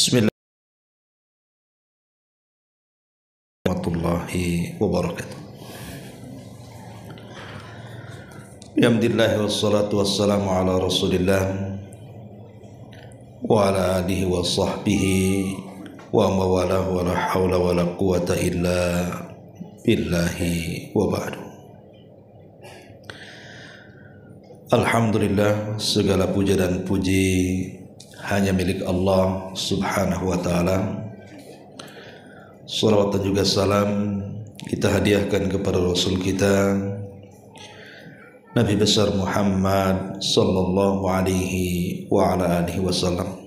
Bismillahirrahmanirrahim warahmatullahi wabarakatuh. Alhamdulillah wassalatu wassalamu ala Rasulillah wa ala alihi wa sahbihi wa mawalahu wa la hawla wa la quwata illa billahi wa ba'du. Alhamdulillah, segala puja dan puji hanya milik Allah subhanahu wa ta'ala. Salawat dan juga salam kita hadiahkan kepada Rasul kita Nabi besar Muhammad sallallahu alaihi wa ala alihi wasallam.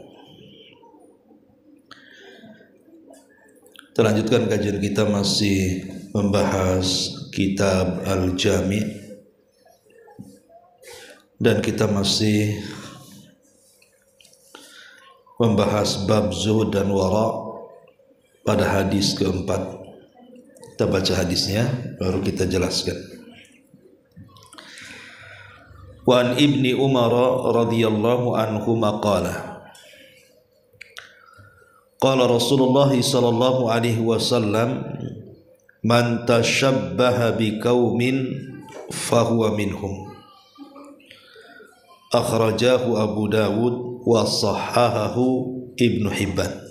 Kita lanjutkan kajian kita, masih membahas kitab Al-Jami', dan kita masih membahas bab zuhud dan wara' pada hadis keempat. Kita baca hadisnya baru kita jelaskan. Wa an Ibni Umar radhiyallahu anhu qala qala Rasulullah sallallahu alaihi wasallam man tashabbaha biqaumin fahuwa minhum. Akhrajahu Abu Dawud wa sahhahahu Ibnu Hibban.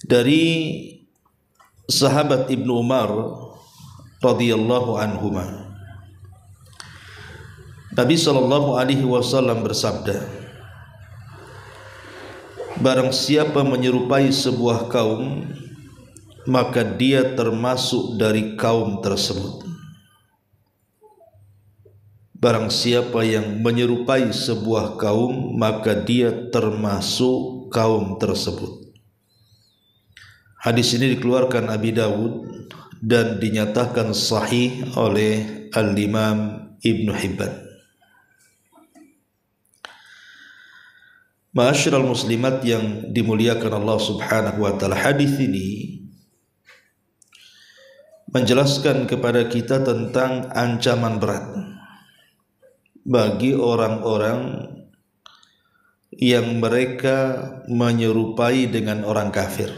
Dari sahabat Ibnu Umar radhiyallahu anhuma, Nabi sallallahu alaihi wasallam bersabda, barang siapa menyerupai sebuah kaum, maka dia termasuk dari kaum tersebut. Barang siapa yang menyerupai sebuah kaum, maka dia termasuk kaum tersebut. Hadis ini dikeluarkan Abi Dawud dan dinyatakan sahih oleh Al-Imam Ibnu Hibban. Ma'asyiral muslimat yang dimuliakan Allah subhanahu wa ta'ala, hadis ini menjelaskan kepada kita tentang ancaman berat bagi orang-orang yang mereka menyerupai dengan orang kafir.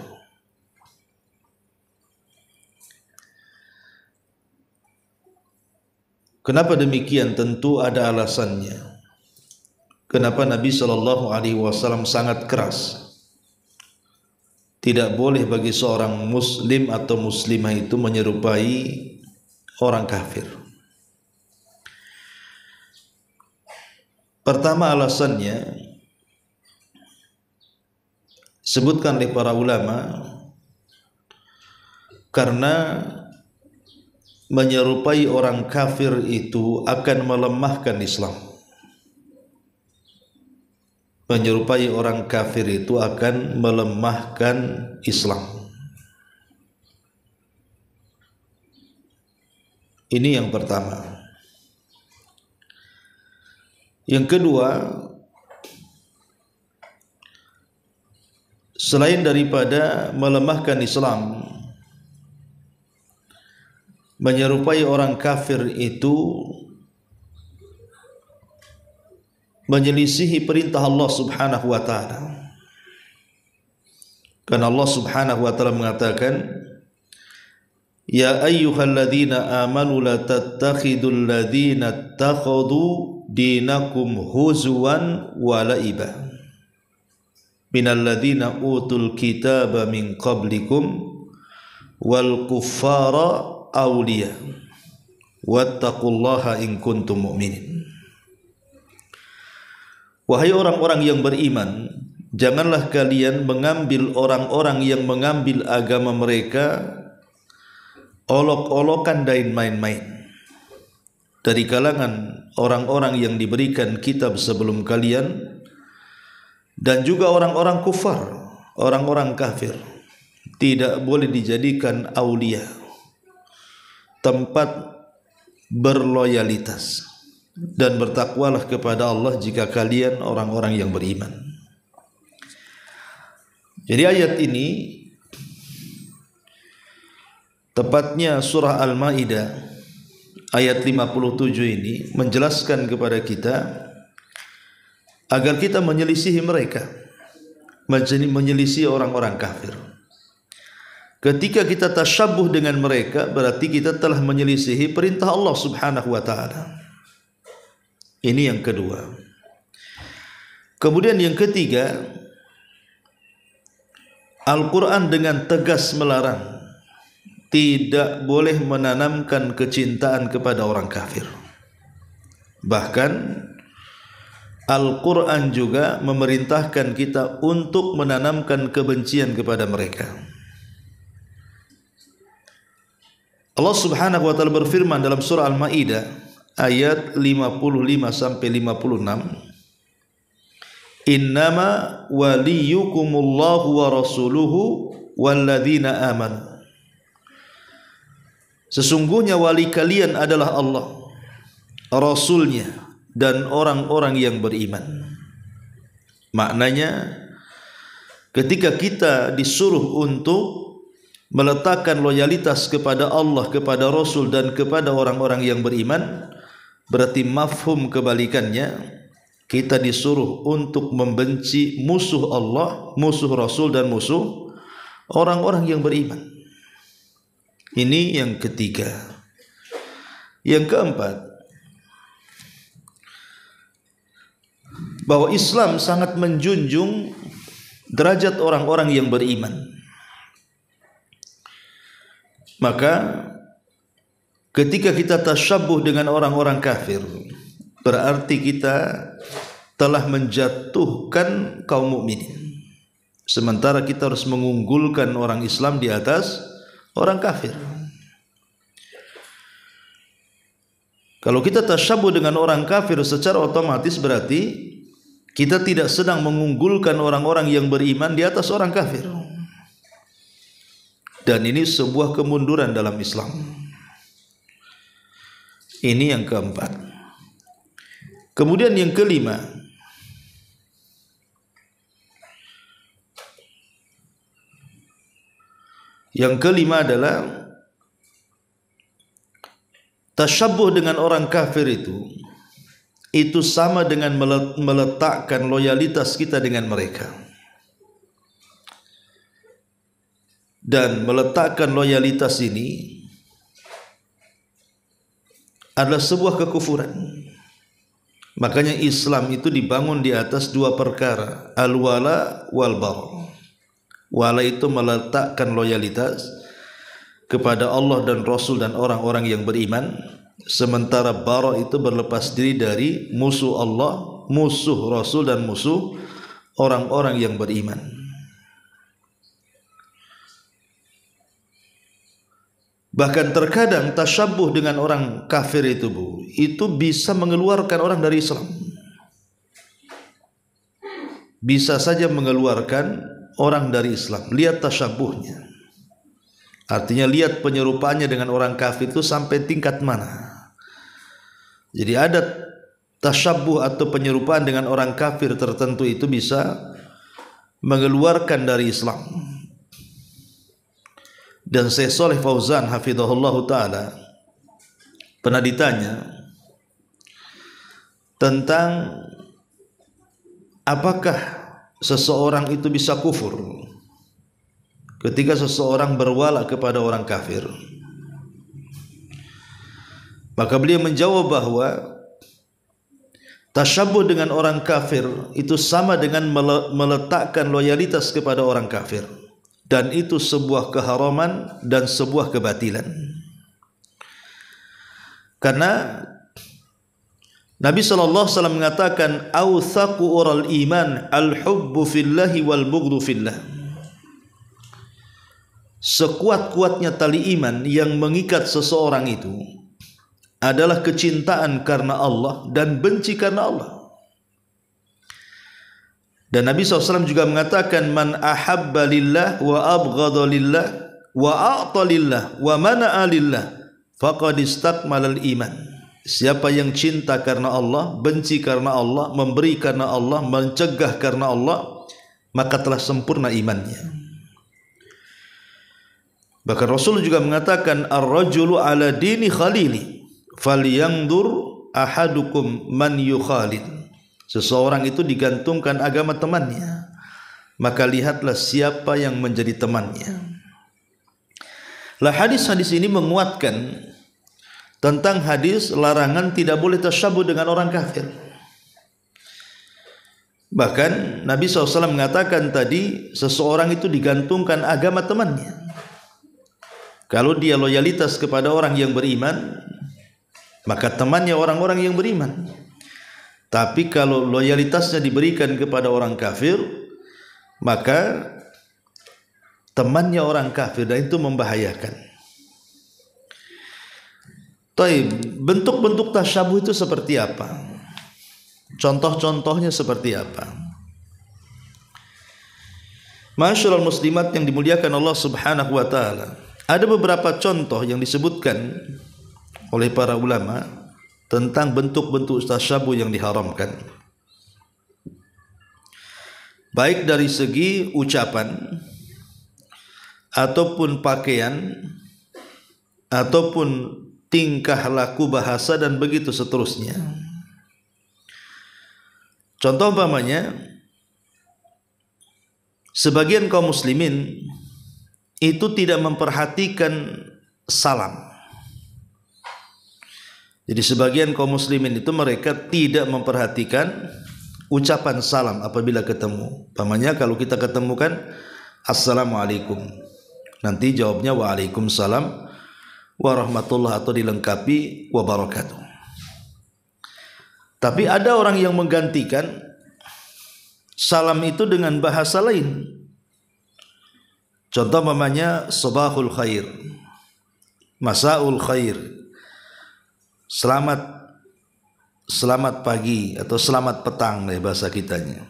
Kenapa demikian? Tentu ada alasannya. Kenapa Nabi sallallahu alaihi wasallam sangat keras? Tidak boleh bagi seorang muslim atau muslimah itu menyerupai orang kafir. Pertama alasannya sebutkan oleh para ulama, karena menyerupai orang kafir itu akan melemahkan Islam. Menyerupai orang kafir itu akan melemahkan Islam. Ini yang pertama. Yang kedua, selain daripada melemahkan Islam, menyerupai orang kafir itu menyelisihi perintah Allah subhanahu wa ta'ala. Karena Allah subhanahu wa ta'ala mengatakan, ya ayyuhalladzina amanu la tattakhidul ladzina ittakhadhu dinakum huzwan wa la'iba minal ladzina utul kitaba min qablikum wal kuffara awliya wattaqullaha in kuntum mu'minin. Wahai orang-orang yang beriman, janganlah kalian mengambil orang-orang yang mengambil agama mereka olok-olokan dan main-main dari kalangan orang-orang yang diberikan kitab sebelum kalian, dan juga orang-orang kufar, orang-orang kafir tidak boleh dijadikan aulia, tempat berloyalitas. Dan bertakwalah kepada Allah jika kalian orang-orang yang beriman. Jadi ayat ini, tepatnya surah Al-Maidah ayat 57 ini, menjelaskan kepada kita agar kita menyelisihi mereka, menyelisihi orang-orang kafir. Ketika kita tasyabuh dengan mereka, berarti kita telah menyelisihi perintah Allah Subhanahu wa taala. Ini yang kedua. Kemudian yang ketiga, Al-Quran dengan tegas melarang tidak boleh menanamkan kecintaan kepada orang kafir. Bahkan Al-Quran juga memerintahkan kita untuk menanamkan kebencian kepada mereka. Allah Subhanahu wa taala berfirman dalam surah Al-Maidah ayat 55 sampai 56, Innama waliyukumullahu wa rasuluhu walladzina amanu. Sesungguhnya wali kalian adalah Allah, Rasulnya, dan orang-orang yang beriman. Maknanya, ketika kita disuruh untuk meletakkan loyalitas kepada Allah, kepada Rasul, dan kepada orang-orang yang beriman, berarti mafhum kebalikannya, kita disuruh untuk membenci musuh Allah, musuh Rasul, dan musuh orang-orang yang beriman. Ini yang ketiga. Yang keempat, bahwa Islam sangat menjunjung derajat orang-orang yang beriman. Maka ketika kita tasyabuh dengan orang-orang kafir, berarti kita telah menjatuhkan kaum mukminin. Sementara kita harus mengunggulkan orang Islam di atas orang kafir. Kalau kita tasyabuh dengan orang kafir, secara otomatis berarti kita tidak sedang mengunggulkan orang-orang yang beriman di atas orang kafir. Dan ini sebuah kemunduran dalam Islam. Ini yang keempat. Kemudian yang kelima, adalah tasyabuh dengan orang kafir itu sama dengan meletakkan loyalitas kita dengan mereka. Dan meletakkan loyalitas ini adalah sebuah kekufuran. Makanya Islam itu dibangun di atas dua perkara, al-wala wal bara. Wala itu meletakkan loyalitas kepada Allah dan Rasul dan orang-orang yang beriman, sementara bara itu berlepas diri dari musuh Allah, musuh Rasul, dan musuh orang-orang yang beriman. Bahkan terkadang tasyabuh dengan orang kafir itu bisa mengeluarkan orang dari Islam. Bisa saja mengeluarkan orang dari Islam. Lihat tasyabuhnya. Artinya lihat penyerupaannya dengan orang kafir itu sampai tingkat mana. Jadi ada tasyabuh atau penyerupaan dengan orang kafir tertentu itu bisa mengeluarkan dari Islam. Dan Syekh Shalih Fauzan hafizahullah taala pernah ditanya tentang apakah seseorang itu bisa kufur ketika seseorang berwala kepada orang kafir. Maka beliau menjawab bahwa tasyabuh dengan orang kafir itu sama dengan meletakkan loyalitas kepada orang kafir. Dan itu sebuah keharaman dan sebuah kebatilan. Karena Nabi SAW mengatakan awthaqu ural iman al-hubbu fillahi wal bughdu fillah. Sekuat-kuatnya tali iman yang mengikat seseorang itu adalah kecintaan karena Allah dan benci karena Allah. Dan Nabi SAW juga mengatakan man ahabba lillah wa abghadha lillah wa a'ta lillah wa mana'a lillah faqad istakmalal iman. Siapa yang cinta karena Allah, benci karena Allah, memberi karena Allah, mencegah karena Allah, maka telah sempurna imannya. Bahkan Rasul juga mengatakan ar-rajulu ala dini khalili falyanzur ahadukum man yukhalid. Seseorang itu digantungkan agama temannya, maka lihatlah siapa yang menjadi temannya. Lah hadis-hadis ini menguatkan tentang hadis larangan tidak boleh tasyabuh dengan orang kafir. Bahkan Nabi SAW mengatakan tadi, seseorang itu digantungkan agama temannya. Kalau dia loyalitas kepada orang yang beriman, maka temannya orang-orang yang beriman. Tapi kalau loyalitasnya diberikan kepada orang kafir, maka temannya orang kafir, dan itu membahayakan. Taib, bentuk-bentuk tasyabuh itu seperti apa? Contoh-contohnya seperti apa? Masyaallah muslimat yang dimuliakan Allah Subhanahu wa taala. Ada beberapa contoh yang disebutkan oleh para ulama tentang bentuk-bentuk tasyabuh yang diharamkan. Baik dari segi ucapan, ataupun pakaian, ataupun tingkah laku bahasa, dan begitu seterusnya. Contoh umpamanya, sebagian kaum muslimin itu tidak memperhatikan salam. Jadi sebagian kaum muslimin itu mereka tidak memperhatikan ucapan salam apabila ketemu. Umpamanya kalau kita ketemu kan Assalamualaikum, nanti jawabnya Waalaikumsalam warahmatullah atau dilengkapi wabarakatuh. Tapi ada orang yang menggantikan salam itu dengan bahasa lain. Contoh namanya sabahul khair, masaul khair, selamat pagi atau selamat petang bahasa kitanya.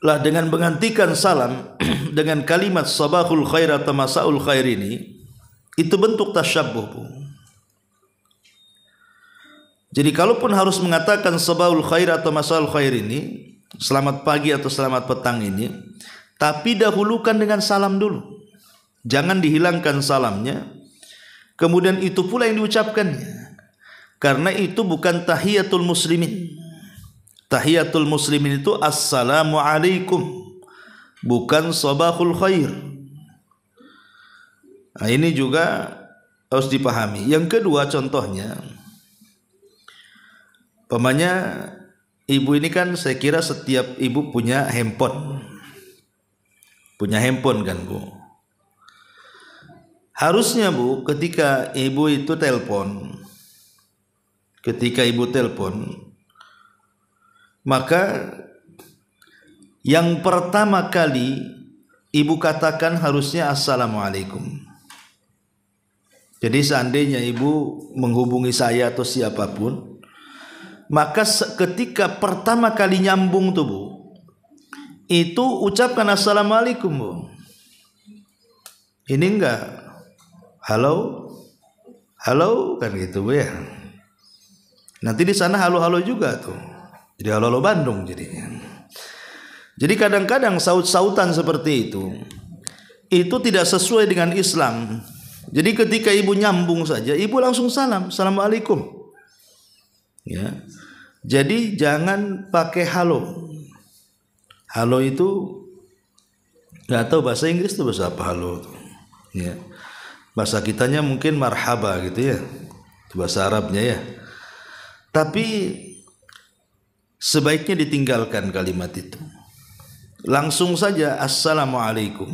Lah dengan menggantikan salam dengan kalimat sabahul khair atau masaul khair ini, itu bentuk tasyabuh. Jadi kalaupun harus mengatakan sabahul khair atau masaul khair ini, selamat pagi atau selamat petang ini, tapi dahulukan dengan salam dulu. Jangan dihilangkan salamnya, kemudian itu pula yang diucapkannya. Karena itu bukan tahiyatul muslimin. Tahiyatul muslimin itu assalamualaikum, bukan sabahul khair. Nah, ini juga harus dipahami. Yang kedua contohnya, umpamanya ibu ini kan, saya kira setiap ibu punya handphone. Punya handphone kan Bu. Harusnya Bu, ketika ibu itu telepon, maka yang pertama kali ibu katakan harusnya assalamualaikum. Jadi seandainya ibu menghubungi saya atau siapapun, maka ketika pertama kali nyambung tuh Bu, itu ucapkan assalamualaikum Bu. Ini enggak halo kan gitu Bu ya. Nanti di sana halo juga tuh. Jadi halo Bandung jadinya. Jadi kadang-kadang saut-sautan seperti itu tidak sesuai dengan Islam. Jadi ketika ibu nyambung saja, ibu langsung salam, assalamualaikum. Ya. Jadi jangan pakai halo. Halo itu nggak tahu bahasa Inggris itu bahasa apa halo. Ya. Bahasa kitanya mungkin marhaba gitu ya. Itu bahasa Arabnya ya. Tapi sebaiknya ditinggalkan kalimat itu. Langsung saja assalamualaikum.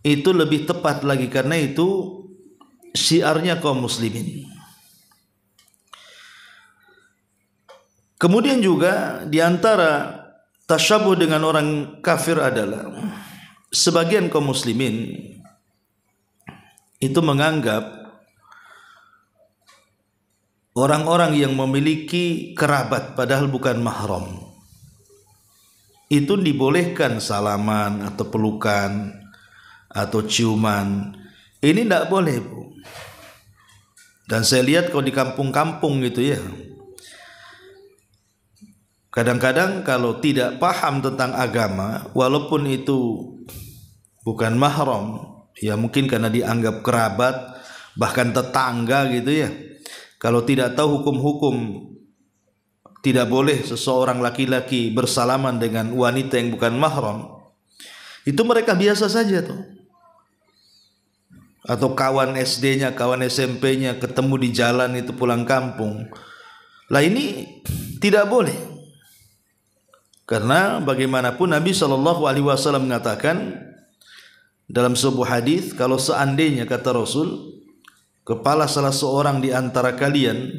Itu lebih tepat lagi karena itu syiarnya kaum muslimin. Kemudian juga diantara tasyabuh dengan orang kafir adalah sebagian kaum muslimin itu menganggap orang-orang yang memiliki kerabat padahal bukan mahram itu dibolehkan salaman atau pelukan atau ciuman. Ini tidak boleh Bu. Dan saya lihat kalau di kampung-kampung gitu ya, kadang-kadang kalau tidak paham tentang agama, walaupun itu bukan mahram, ya mungkin karena dianggap kerabat, bahkan tetangga gitu ya, kalau tidak tahu hukum-hukum tidak boleh seseorang laki-laki bersalaman dengan wanita yang bukan mahram, itu mereka biasa saja tuh. Atau kawan SD-nya, kawan SMP-nya ketemu di jalan itu pulang kampung. Lah ini tidak boleh. Karena bagaimanapun Nabi SAW mengatakan dalam sebuah hadis, kalau seandainya kata Rasul, kepala salah seorang di antara kalian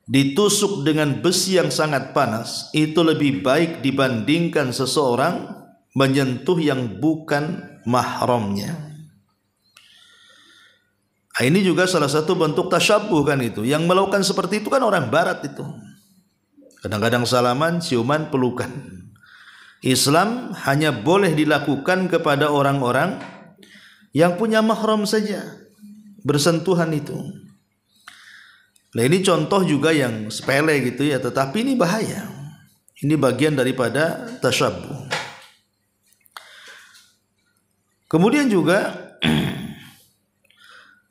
ditusuk dengan besi yang sangat panas, itu lebih baik dibandingkan seseorang menyentuh yang bukan mahramnya. Ini juga salah satu bentuk tasyabuh kan itu. Yang melakukan seperti itu kan orang barat itu. Kadang-kadang salaman, ciuman, pelukan. Islam hanya boleh dilakukan kepada orang-orang yang punya mahram saja, bersentuhan itu. Nah ini contoh juga yang sepele gitu ya, tetapi ini bahaya. Ini bagian daripada tasyabuh. Kemudian juga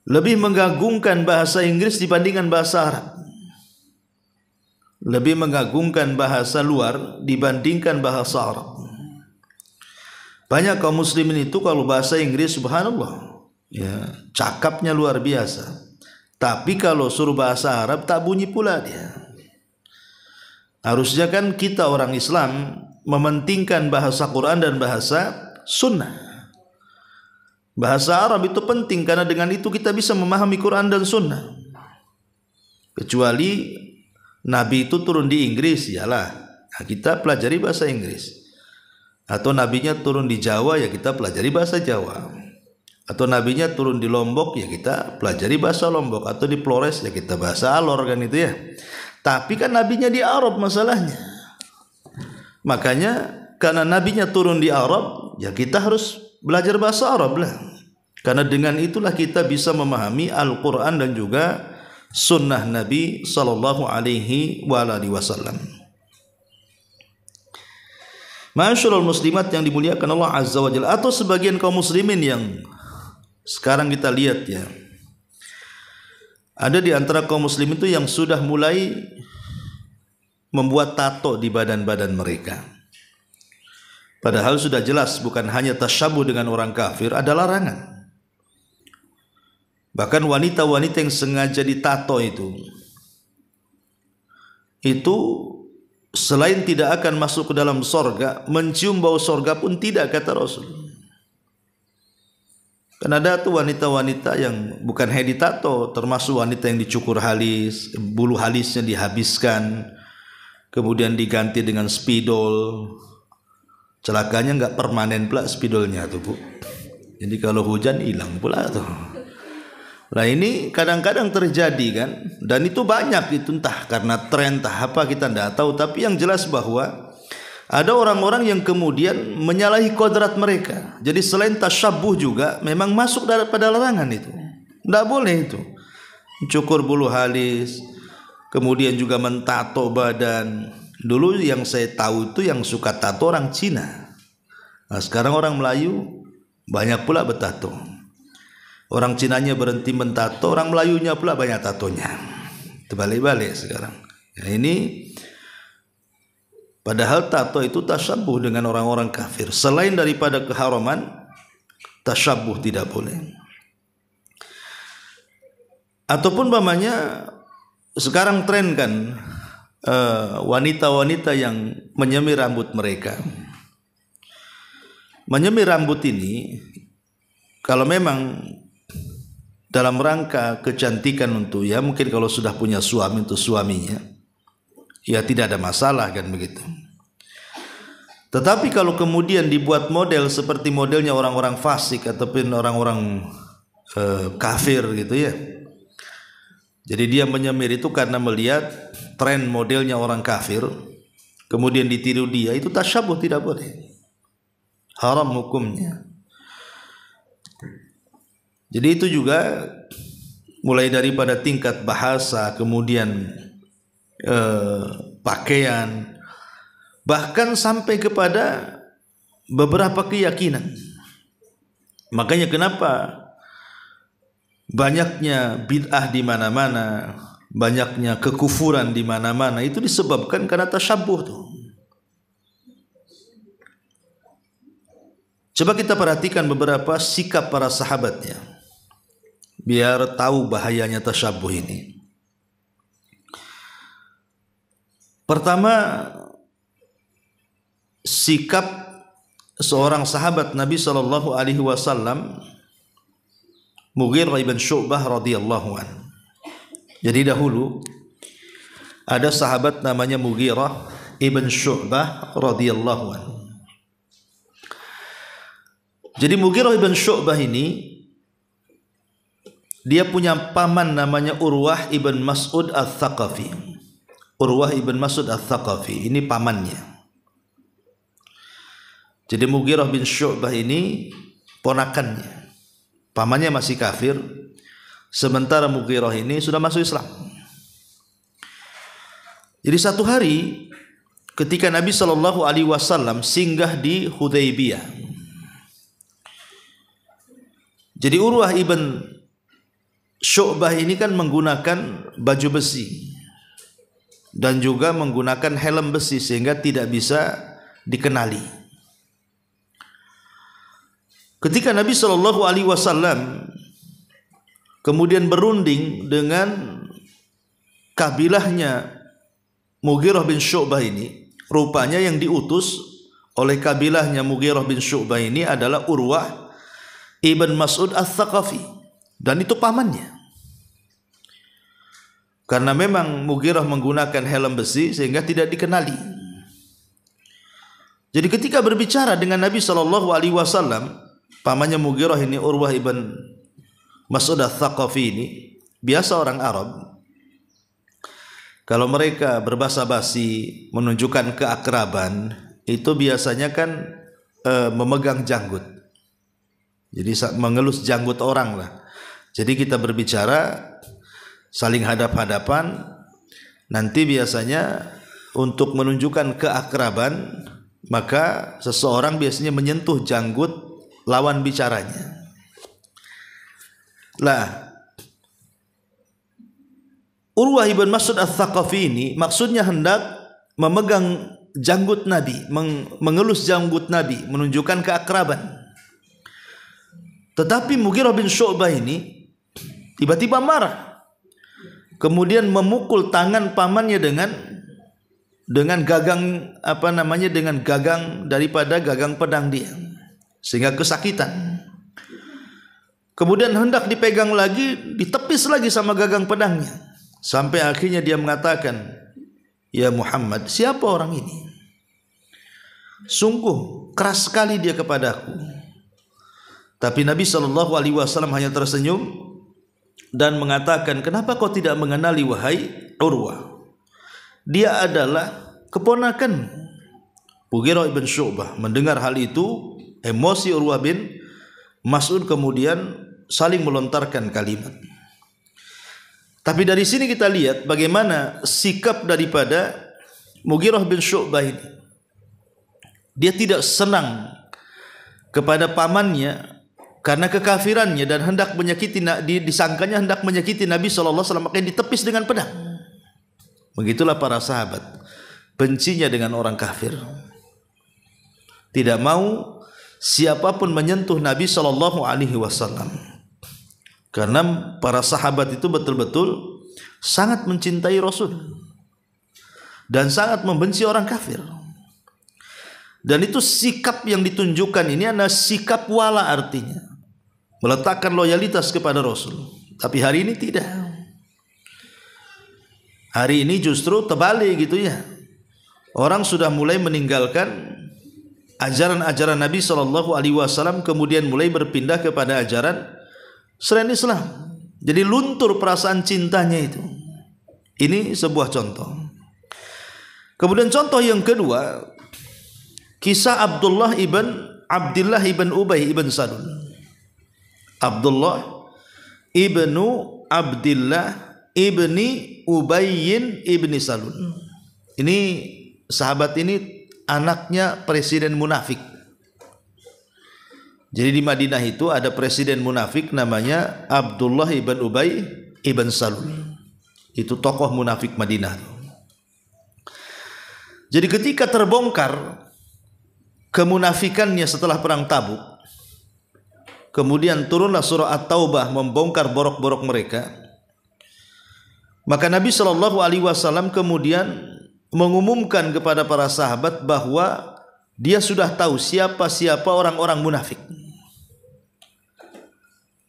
lebih mengagungkan bahasa Inggris dibandingkan bahasa Arab. Lebih mengagungkan bahasa luar dibandingkan bahasa Arab. Banyak kaum muslimin itu kalau bahasa Inggris subhanallah, ya, cakapnya luar biasa. Tapi kalau suruh bahasa Arab tak bunyi pula dia. Harusnya kan kita orang Islam mementingkan bahasa Quran dan bahasa sunnah. Bahasa Arab itu penting karena dengan itu kita bisa memahami Quran dan Sunnah. Kecuali Nabi itu turun di Inggris, yalah, nah, kita pelajari bahasa Inggris. Atau nabinya turun di Jawa, ya kita pelajari bahasa Jawa. Atau nabinya turun di Lombok, ya kita pelajari bahasa Lombok. Atau di Flores, ya kita bahasa Alor kan itu ya. Tapi kan nabinya di Arab masalahnya. Makanya karena nabinya turun di Arab, ya kita harus belajar bahasa Arab lah. Karena dengan itulah kita bisa memahami Al-Quran dan juga sunnah Nabi sallallahu alaihi wasallam. Masyaallah muslimat yang dimuliakan Allah Azza wa Jalla, atau sebagian kaum muslimin yang sekarang kita lihat ya, ada di antara kaum muslim itu yang sudah mulai membuat tato di badan-badan mereka. Padahal sudah jelas bukan hanya tasyabuh dengan orang kafir, ada larangan. Bahkan wanita-wanita yang sengaja ditato itu selain tidak akan masuk ke dalam sorga, mencium bau sorga pun tidak, kata Rasul. Karena ada tuh wanita-wanita yang bukan hanya ditato, termasuk wanita yang dicukur halis, bulu halisnya dihabiskan, kemudian diganti dengan spidol. Celakanya nggak permanen pula spidolnya tuh Bu. Jadi kalau hujan hilang pula tuh. Nah ini kadang-kadang terjadi kan, dan itu banyak itu, entah karena tren, entah apa kita tidak tahu. Tapi yang jelas bahwa ada orang-orang yang kemudian menyalahi kodrat mereka. Jadi selain tasyabuh juga memang masuk pada larangan itu. Tidak boleh itu. Cukur bulu halis, kemudian juga mentato badan. Dulu yang saya tahu itu yang suka tato orang Cina. Nah sekarang orang Melayu banyak pula bertato. Orang Cinanya berhenti mentato, orang Melayunya pula banyak tatonya. Terbalik-balik sekarang. Ya, ini padahal tato itu tasyabuh dengan orang-orang kafir. Selain daripada keharaman, tasyabuh tidak boleh. Ataupun umpamanya sekarang tren kan wanita-wanita yang menyemir rambut mereka. Menyemir rambut ini kalau memang dalam rangka kecantikan untuk ya mungkin kalau sudah punya suami untuk suaminya, ya tidak ada masalah kan begitu. Tetapi kalau kemudian dibuat model seperti modelnya orang-orang fasik ataupun orang-orang kafir gitu ya. Jadi dia menyemir itu karena melihat tren modelnya orang kafir, kemudian ditiru dia, itu tasyabuh, tidak boleh. Haram hukumnya. Jadi itu juga mulai daripada tingkat bahasa, kemudian pakaian, bahkan sampai kepada beberapa keyakinan. Makanya kenapa banyaknya bid'ah di mana-mana, banyaknya kekufuran di mana-mana, itu disebabkan karena tasyabbuh tuh. Coba kita perhatikan beberapa sikap para sahabatnya, biar tahu bahayanya tasyabbuh ini. Pertama, sikap seorang sahabat Nabi sallallahu alaihi wasallam, Mughirah ibn Syu'bah radhiyallahu anhu. Jadi dahulu ada sahabat namanya Mughirah ibn Syu'bah radhiyallahu anhu. Jadi Mughirah ibn Syu'bah ini dia punya paman namanya Urwah ibn Mas'ud al-Thaqafi. Urwah ibn Mas'ud al-Thaqafi ini pamannya. Jadi Mughirah bin Syu'bah ini ponakannya. Pamannya masih kafir, sementara Mughirah ini sudah masuk Islam. Jadi satu hari ketika Nabi SAW singgah di Hudaybiyah, jadi Urwah ibn Syu'bah ini kan menggunakan baju besi dan juga menggunakan helm besi sehingga tidak bisa dikenali. Ketika Nabi SAW kemudian berunding dengan kabilahnya Mughirah bin Syu'bah ini, rupanya yang diutus oleh kabilahnya Mughirah bin Syu'bah ini adalah Urwah ibn Mas'ud al-Thaqafi, dan itu pamannya. Karena memang Mughirah menggunakan helm besi sehingga tidak dikenali. Jadi ketika berbicara dengan Nabi SAW, pamannya Mughirah ini, Urwah ibn Mas'ud al-Thaqafi ini, biasa orang Arab kalau mereka berbahasa basi menunjukkan keakraban, itu biasanya kan memegang janggut. Jadi mengelus janggut orang lah. Jadi kita berbicara saling hadap-hadapan, nanti biasanya untuk menunjukkan keakraban, maka seseorang biasanya menyentuh janggut lawan bicaranya. Lah, Urwah ibn Mas'ud al-Thaqafi ini maksudnya hendak memegang janggut Nabi, mengelus janggut Nabi, menunjukkan keakraban. Tetapi Mughirah bin Syu'bah ini tiba-tiba marah, kemudian memukul tangan pamannya dengan gagang dengan gagang daripada gagang pedang dia, sehingga kesakitan. Kemudian hendak dipegang lagi, ditepis lagi sama gagang pedangnya, sampai akhirnya dia mengatakan, "Ya Muhammad, siapa orang ini? Sungguh keras sekali dia kepadaku." Tapi Nabi SAW hanya tersenyum dan mengatakan, "Kenapa kau tidak mengenali wahai Urwah? Dia adalah keponakan." Mughirah ibn Syu'bah mendengar hal itu, emosi Urwah bin Mas'ud kemudian saling melontarkan kalimat. Tapi dari sini kita lihat bagaimana sikap daripada Mughirah bin Syu'bah ini. Dia tidak senang kepada pamannya karena kekafirannya dan hendak menyakiti, disangkanya hendak menyakiti Nabi SAW, makanya ditepis dengan pedang. Begitulah para sahabat, bencinya dengan orang kafir. Tidak mau siapapun menyentuh Nabi SAW. Karena para sahabat itu betul-betul sangat mencintai Rasul dan sangat membenci orang kafir. Dan itu sikap yang ditunjukkan ini adalah sikap wala, artinya meletakkan loyalitas kepada Rasul. Tapi hari ini tidak. Hari ini justru terbalik gitu ya. Orang sudah mulai meninggalkan ajaran-ajaran Nabi SAW, kemudian mulai berpindah kepada ajaran selain Islam. Jadi luntur perasaan cintanya itu. Ini sebuah contoh. Kemudian contoh yang kedua, kisah Abdullah ibn Ubay ibn Salul. Abdullah ibnu Abdillah ibni Ubayyin ibni Salul. Ini sahabat ini anaknya presiden munafik. Jadi di Madinah itu ada presiden munafik namanya Abdullah ibn Ubay ibn Salul. Itu tokoh munafik Madinah. Jadi ketika terbongkar kemunafikannya setelah perang Tabuk, kemudian turunlah surah At-Taubah membongkar borok-borok mereka, maka Nabi SAW kemudian mengumumkan kepada para sahabat bahwa dia sudah tahu siapa-siapa orang-orang munafik.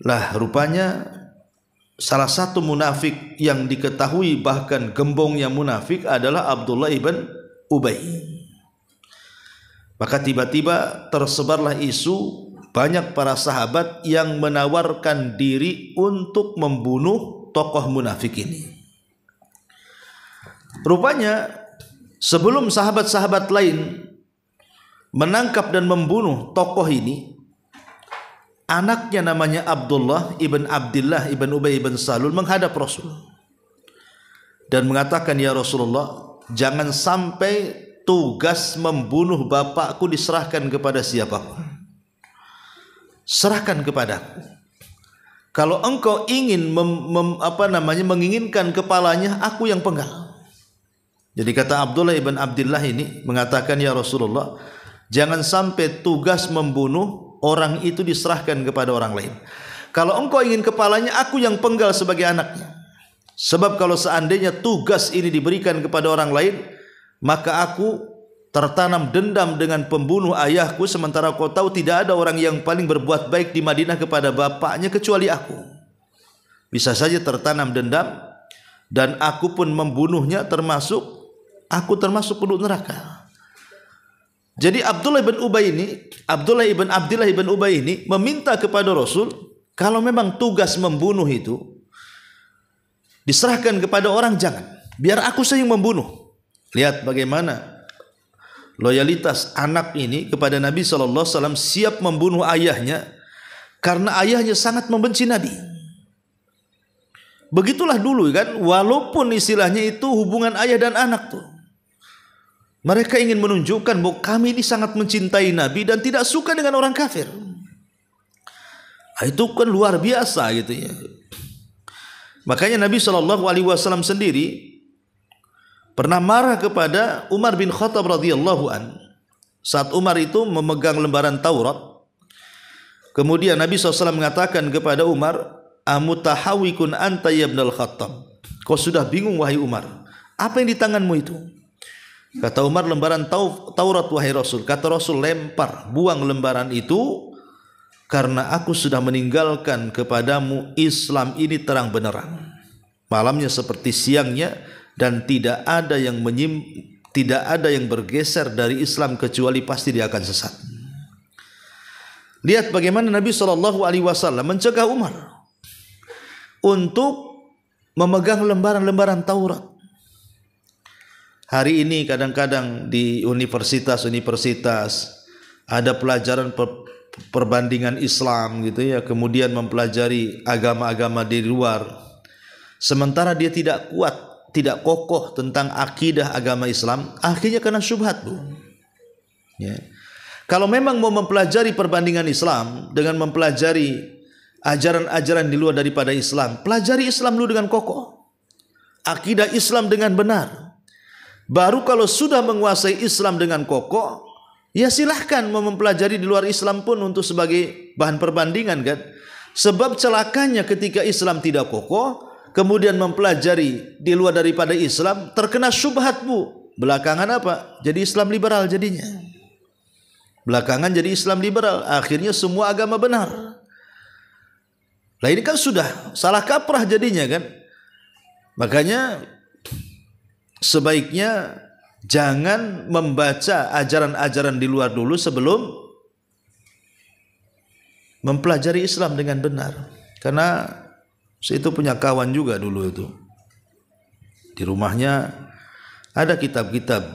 Lah rupanya salah satu munafik yang diketahui bahkan gembongnya munafik adalah Abdullah ibn Ubay. Maka tiba-tiba tersebarlah isu banyak para sahabat yang menawarkan diri untuk membunuh tokoh munafik ini. Rupanya sebelum sahabat-sahabat lain menangkap dan membunuh tokoh ini, anaknya namanya Abdullah ibn Abdillah ibn Ubay ibn Salul menghadap Rasul dan mengatakan, ya Rasulullah, jangan sampai tugas membunuh bapakku diserahkan kepada siapapun. Serahkan kepadaku. Kalau engkau ingin menginginkan kepalanya, aku yang penggal. Jadi kata Abdullah ibn Abdillah ini mengatakan, ya Rasulullah, jangan sampai tugas membunuh orang itu diserahkan kepada orang lain. Kalau engkau ingin kepalanya, aku yang penggal sebagai anaknya. Sebab kalau seandainya tugas ini diberikan kepada orang lain, maka aku tertanam dendam dengan pembunuh ayahku, sementara kau tahu tidak ada orang yang paling berbuat baik di Madinah kepada bapaknya kecuali aku. Bisa saja tertanam dendam dan aku pun membunuhnya, termasuk penduduk neraka. Jadi Abdullah ibn Abdillah ibn Ubay ini meminta kepada Rasul, kalau memang tugas membunuh itu diserahkan kepada orang, jangan, biar aku saja yang membunuh. Lihat bagaimana loyalitas anak ini kepada Nabi SAW, siap membunuh ayahnya karena ayahnya sangat membenci Nabi. Begitulah dulu kan, walaupun istilahnya itu hubungan ayah dan anak tuh, mereka ingin menunjukkan bahwa kami ini sangat mencintai Nabi dan tidak suka dengan orang kafir. Itu kan luar biasa gitu ya. Makanya Nabi SAW sendiri pernah marah kepada Umar bin Khattab radhiyallahu an. Saat Umar itu memegang lembaran Taurat, kemudian Nabi SAW mengatakan kepada Umar, amutahawikun anta ya ibnal Khattab, kau sudah bingung wahai Umar, apa yang di tanganmu itu? Kata Umar, lembaran Taurat wahai Rasul. Kata Rasul, lempar, buang lembaran itu, karena aku sudah meninggalkan kepadamu Islam ini terang benerang, malamnya seperti siangnya, dan tidak ada yang bergeser dari Islam kecuali pasti dia akan sesat. Lihat bagaimana Nabi SAW mencegah Umar untuk memegang lembaran-lembaran Taurat. Hari ini kadang-kadang di universitas-universitas ada pelajaran perbandingan Islam gitu ya, kemudian mempelajari agama-agama di luar, sementara dia tidak kuat, tidak kokoh tentang akidah agama Islam, akhirnya kena syubhat, Bu. Ya. Kalau memang mau mempelajari perbandingan Islam dengan mempelajari ajaran-ajaran di luar daripada Islam, pelajari Islam dulu dengan kokoh, akidah Islam dengan benar. Baru kalau sudah menguasai Islam dengan kokoh, ya silahkan mau mempelajari di luar Islam pun untuk sebagai bahan perbandingan kan. Sebab celakanya ketika Islam tidak kokoh, kemudian mempelajari di luar daripada Islam, terkena syubhat, Bu. Belakangan apa? Jadi Islam liberal jadinya. Belakangan jadi Islam liberal, akhirnya semua agama benar. Lah ini kan sudah salah kaprah jadinya kan. Makanya sebaiknya jangan membaca ajaran-ajaran di luar dulu sebelum mempelajari Islam dengan benar. Karena saya itu punya kawan juga dulu itu, di rumahnya ada kitab-kitab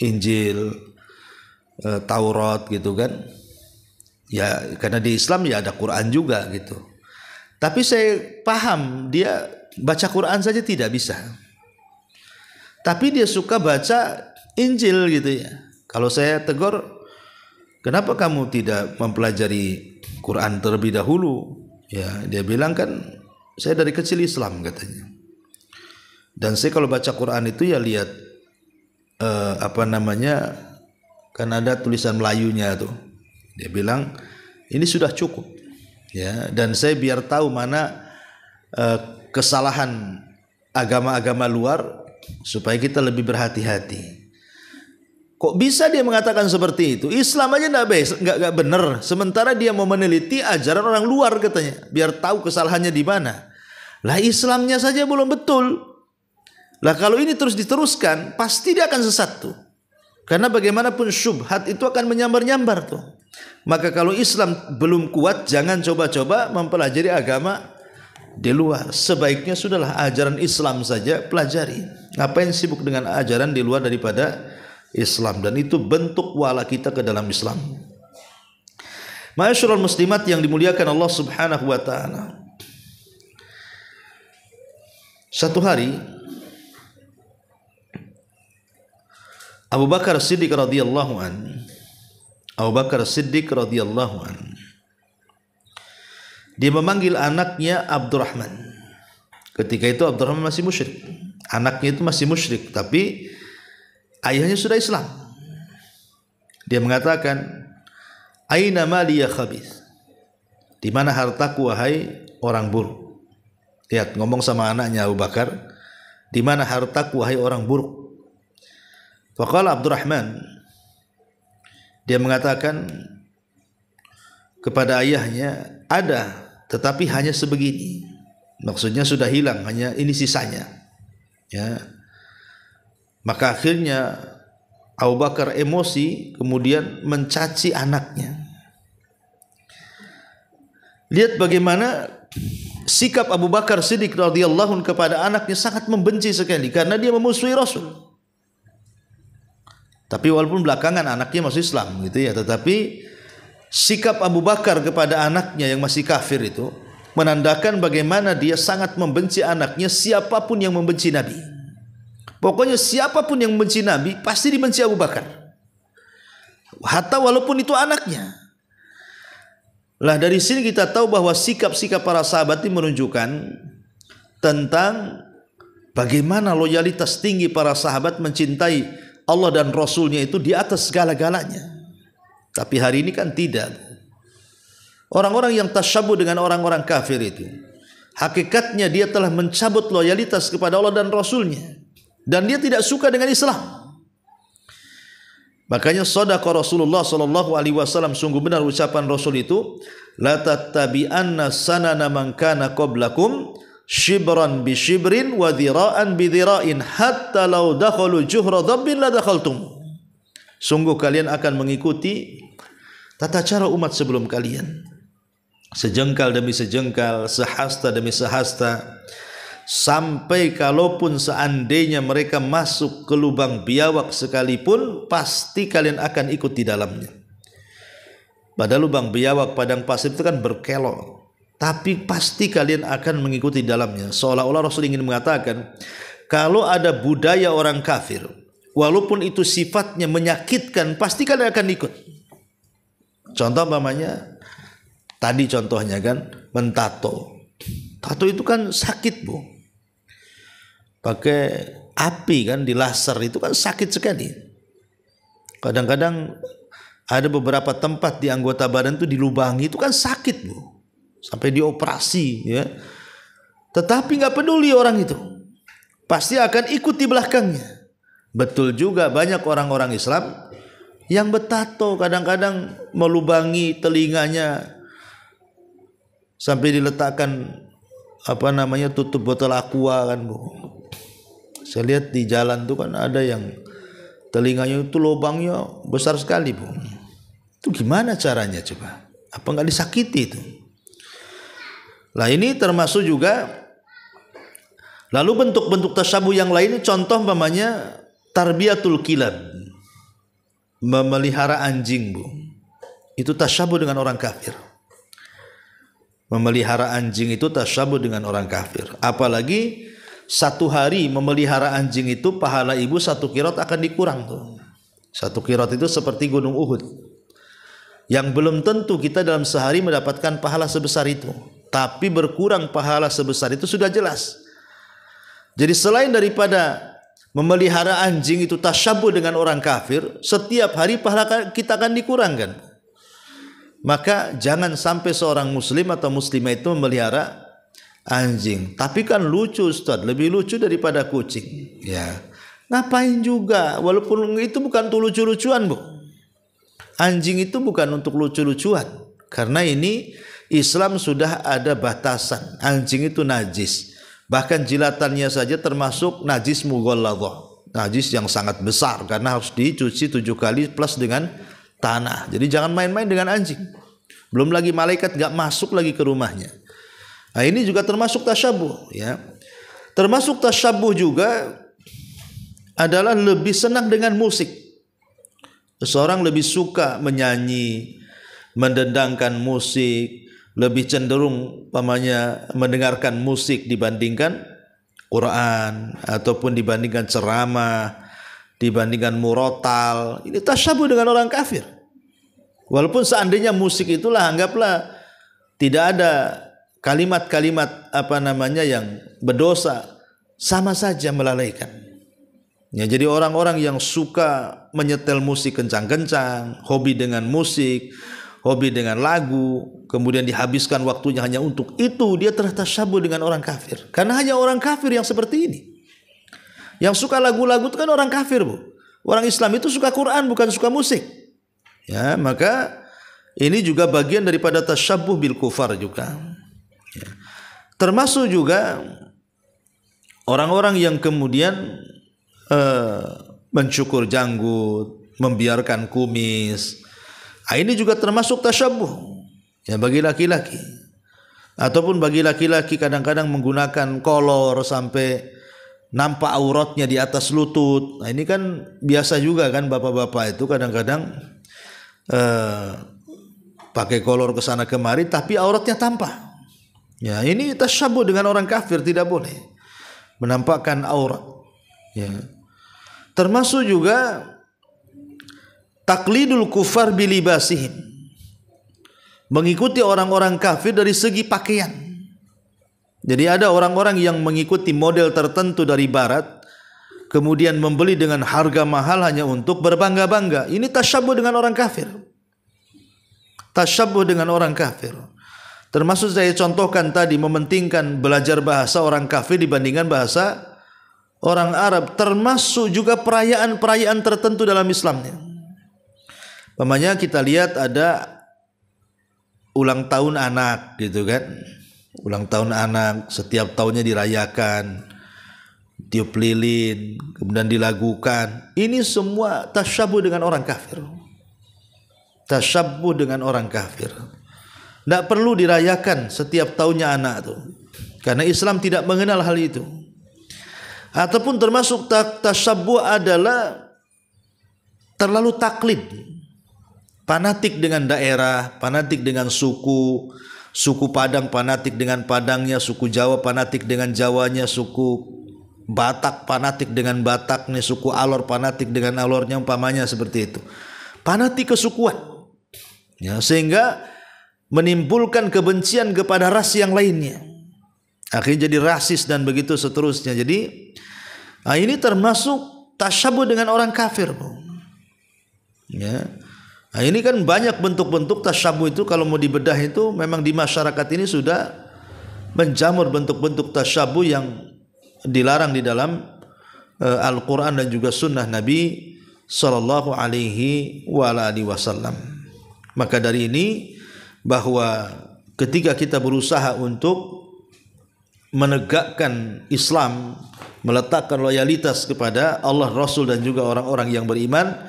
Injil, Taurat gitu kan. Ya karena di Islam ya ada Quran juga gitu. Tapi saya paham dia baca Quran saja tidak bisa, tapi dia suka baca Injil gitu ya. Kalau saya tegur, kenapa kamu tidak mempelajari Quran terlebih dahulu? Ya dia bilang kan, saya dari kecil Islam katanya. Dan saya kalau baca Quran itu ya lihat kan ada tulisan Melayunya tuh. Dia bilang ini sudah cukup. Ya, dan saya biar tahu mana kesalahan agama-agama luar supaya kita lebih berhati-hati. Kok bisa dia mengatakan seperti itu? Islam aja nggak benar. Sementara dia mau meneliti ajaran orang luar katanya, biar tahu kesalahannya di mana. Lah Islamnya saja belum betul. Lah kalau ini terus diteruskan, pasti dia akan sesat tuh. Karena bagaimanapun syubhat itu akan menyambar-nyambar tuh. Maka kalau Islam belum kuat, jangan coba-coba mempelajari agama di luar. Sebaiknya sudahlah ajaran Islam saja pelajari. Ngapain sibuk dengan ajaran di luar daripada Islam, dan itu bentuk wala kita ke dalam Islam. Ma'asyiral muslimat yang dimuliakan Allah Subhanahu wa taala. Satu hari Abu Bakar Siddiq radhiyallahu an dia memanggil anaknya Abdurrahman. Ketika itu Abdurrahman masih musyrik. Anaknya itu masih musyrik, tapi ayahnya sudah Islam. Dia mengatakan, "Aina mali ya khabith?" Di mana hartaku wahai orang buruk? Lihat, ngomong sama anaknya Abu Bakar, di mana hartaku wahai orang buruk? Faqala Abdurrahman, dia mengatakan kepada ayahnya, ada, tetapi hanya sebegini. Maksudnya sudah hilang, hanya ini sisanya. Ya. Maka akhirnya Abu Bakar emosi, kemudian mencaci anaknya. Lihat bagaimana sikap Abu Bakar Siddiq radhiyallahu anhu kepada anaknya, sangat membenci sekali karena dia memusuhi Rasul. Tapi walaupun belakangan anaknya masuk Islam gitu ya, tetapi sikap Abu Bakar kepada anaknya yang masih kafir itu menandakan bagaimana dia sangat membenci anaknya, siapapun yang membenci Nabi. Pokoknya siapapun yang membenci Nabi pasti dibenci Abu Bakar. Hatta walaupun itu anaknya. Lah dari sini kita tahu bahwa sikap-sikap para sahabat ini menunjukkan tentang bagaimana loyalitas tinggi para sahabat mencintai Allah dan Rasulnya itu di atas segala-galanya. Tapi hari ini kan tidak. Orang-orang yang tasyabuh dengan orang-orang kafir itu, hakikatnya dia telah mencabut loyalitas kepada Allah dan Rasulnya, dan dia tidak suka dengan Islam. Makanya shadaqa Rasulullah sallallahu alaihi wasallam, sungguh benar ucapan Rasul itu, la tattabi'anna sanana man kana qablakum shibran bi shibrin wa dhira'an bi dhira'in hatta law dakhalu juhra dhabbin la dakhaltum. Sungguh kalian akan mengikuti tata cara umat sebelum kalian, sejengkal demi sejengkal, sehasta demi sehasta, sampai kalaupun seandainya mereka masuk ke lubang biawak sekalipun, pasti kalian akan ikut di dalamnya. Pada lubang biawak, padang pasir itu kan berkelok, tapi pasti kalian akan mengikuti dalamnya. Seolah-olah Rasul ingin mengatakan, kalau ada budaya orang kafir, walaupun itu sifatnya menyakitkan, pasti kalian akan ikut. Contoh umpamanya, tadi contohnya kan, mentato. Tato itu kan sakit, Bu. Pakai api kan, di laser itu kan sakit sekali. Kadang-kadang ada beberapa tempat di anggota badan itu dilubangi, itu kan sakit, Bu. Sampai dioperasi ya. Tetapi nggak peduli orang itu, pasti akan ikut di belakangnya. Betul juga banyak orang-orang Islam yang bertato, kadang-kadang melubangi telinganya sampai diletakkan tutup botol aqua kan, Bu. Saya lihat di jalan tuh kan ada yang telinganya itu lubangnya besar sekali, Bu. Itu gimana caranya coba? Apa nggak disakiti itu? Lah ini termasuk juga. Lalu bentuk-bentuk tasyabuh yang lain, contoh umpamanya tarbiyatul kilab, memelihara anjing, Bu. Itu tasyabuh dengan orang kafir. Memelihara anjing itu tasyabuh dengan orang kafir. Apalagi satu hari memelihara anjing itu pahala ibu 1 qiraat akan dikurang tuh. 1 qiraat itu seperti gunung Uhud, yang belum tentu kita dalam sehari mendapatkan pahala sebesar itu, tapi berkurang pahala sebesar itu sudah jelas. Jadi selain daripada memelihara anjing itu tasyabuh dengan orang kafir, setiap hari pahala kita akan dikurangkan. Maka jangan sampai seorang muslim atau muslimah itu memelihara anjing. Tapi kan lucu Ustaz, lebih lucu daripada kucing. Ya. Ngapain juga, walaupun itu bukan untuk lucu-lucuan, Bu. Anjing itu bukan untuk lucu-lucuan. Karena ini Islam sudah ada batasan. Anjing itu najis. Bahkan jilatannya saja termasuk najis mughalladhah, najis yang sangat besar karena harus dicuci 7 kali plus dengan tanah. Jadi jangan main-main dengan anjing. Belum lagi malaikat enggak masuk lagi ke rumahnya. Nah, ini juga termasuk tasyabuh, ya. Termasuk tasyabuh juga adalah lebih senang dengan musik. Seseorang lebih suka menyanyi, mendendangkan musik, lebih cenderung mendengarkan musik dibandingkan Quran, ataupun dibandingkan ceramah, dibandingkan murotal. Ini tasyabuh dengan orang kafir. Walaupun seandainya musik itulah, anggaplah tidak ada kalimat-kalimat yang berdosa, sama saja melalaikan. Ya, jadi orang-orang yang suka menyetel musik kencang-kencang, hobi dengan musik, hobi dengan lagu, kemudian dihabiskan waktunya hanya untuk itu, dia telah tasyabuh dengan orang kafir. Karena hanya orang kafir yang seperti ini. Yang suka lagu-lagu itu kan orang kafir, Bu. Orang Islam itu suka Quran, bukan suka musik. Ya, maka ini juga bagian daripada tasyabuh bil kufar juga. Ya. Termasuk juga orang-orang yang kemudian mencukur janggut, membiarkan kumis. Ini juga termasuk tasyabuh, ya, bagi laki-laki. Ataupun bagi laki-laki kadang-kadang menggunakan kolor sampai nampak auratnya di atas lutut. Nah, ini kan biasa juga kan bapak-bapak itu kadang-kadang pakai kolor ke sana kemari tapi auratnya tampak. Ya, ini tasyabuh dengan orang kafir, tidak boleh menampakkan aurat. Ya. Termasuk juga taklidul kufar bilibasihim, mengikuti orang-orang kafir dari segi pakaian. Jadi ada orang-orang yang mengikuti model tertentu dari barat, kemudian membeli dengan harga mahal hanya untuk berbangga-bangga. Ini tasyabuh dengan orang kafir. Tasyabuh dengan orang kafir. Termasuk saya contohkan tadi, mementingkan belajar bahasa orang kafir dibandingkan bahasa orang Arab. Termasuk juga perayaan-perayaan tertentu dalam Islamnya. Pamannya kita lihat ada ulang tahun anak gitu kan. Ulang tahun anak setiap tahunnya dirayakan, tiup lilin, kemudian dilagukan. Ini semua tasyabuh dengan orang kafir. Tasyabuh dengan orang kafir. Tidak perlu dirayakan setiap tahunnya anak itu, karena Islam tidak mengenal hal itu. Ataupun termasuk tasyabuh adalah terlalu taklid, fanatik dengan daerah, fanatik dengan suku, suku Padang fanatik dengan Padangnya, suku Jawa fanatik dengan Jawanya, suku Batak fanatik dengan Bataknya, suku Alor fanatik dengan Alornya, umpamanya seperti itu. Fanatik kesukuan, ya, sehingga menimbulkan kebencian kepada ras yang lainnya. Akhirnya jadi rasis dan begitu seterusnya. Jadi ini termasuk tasyabuh dengan orang kafir, Bu. Ya. Nah, ini kan banyak bentuk-bentuk tasyabuh itu, kalau mau dibedah itu memang di masyarakat ini sudah menjamur bentuk-bentuk tasyabuh yang dilarang di dalam Al-Quran dan juga sunnah Nabi Sallallahu Alaihi Wasallam. Maka dari ini, bahwa ketika kita berusaha untuk menegakkan Islam, meletakkan loyalitas kepada Allah, Rasul dan juga orang-orang yang beriman,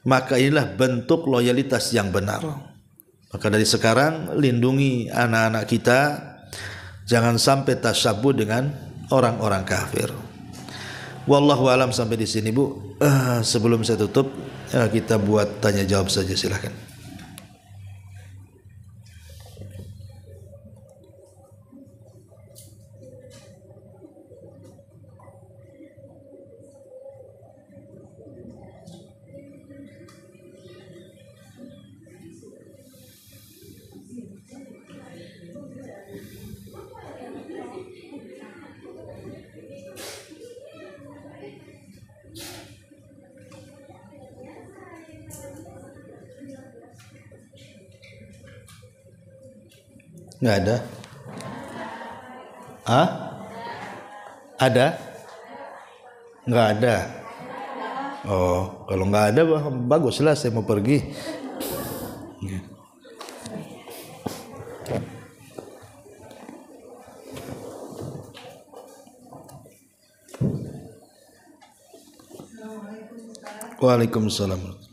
maka inilah bentuk loyalitas yang benar. Maka dari sekarang lindungi anak-anak kita, jangan sampai tasyabuh dengan orang-orang kafir. Wallahu alam, sampai di sini, Bu. Sebelum saya tutup, kita buat tanya jawab saja, silakan. Nggak ada. Ah? Ada? Nggak ada. Oh, kalau nggak ada baguslah, saya mau pergi. Waalaikumsalam.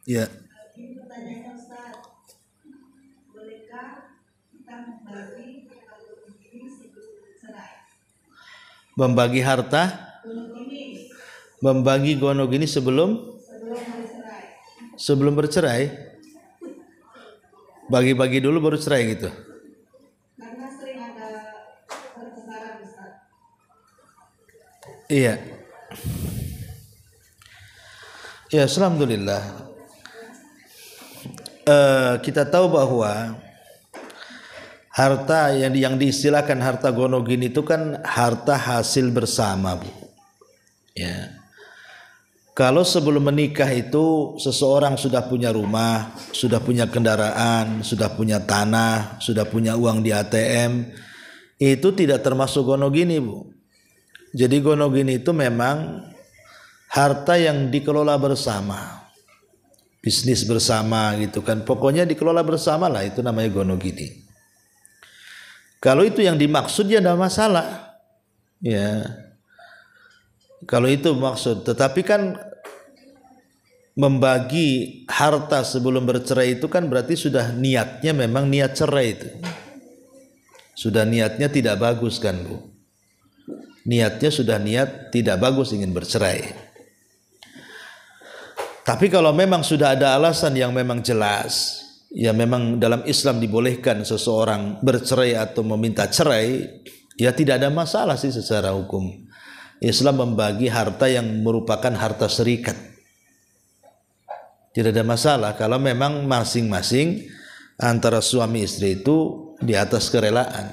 Ya. Membagi harta, membagi gonogini sebelum bercerai. Bagi-bagi dulu baru cerai gitu. Karena sering ada pertengkaran besar. Iya. Ya, alhamdulillah. Kita tahu bahwa harta yang diistilahkan harta gonogini itu kan harta hasil bersama, Bu. Ya. Kalau sebelum menikah itu seseorang sudah punya rumah, sudah punya kendaraan, sudah punya tanah, sudah punya uang di ATM, itu tidak termasuk gonogini, Bu. Jadi gonogini itu memang harta yang dikelola bersama, bisnis bersama gitu kan. Pokoknya dikelola bersama lah, itu namanya gonogini. Kalau itu yang dimaksud ya tidak masalah, ya. Kalau itu maksud, tetapi kan membagi harta sebelum bercerai itu kan berarti sudah niatnya memang niat cerai itu. Sudah niatnya tidak bagus kan, Bu. Niatnya sudah niat tidak bagus, ingin bercerai. Tapi kalau memang sudah ada alasan yang memang jelas, ya memang dalam Islam dibolehkan seseorang bercerai atau meminta cerai, ya tidak ada masalah sih secara hukum. Islam membagi harta yang merupakan harta serikat. Tidak ada masalah kalau memang masing-masing antara suami istri itu di atas kerelaan.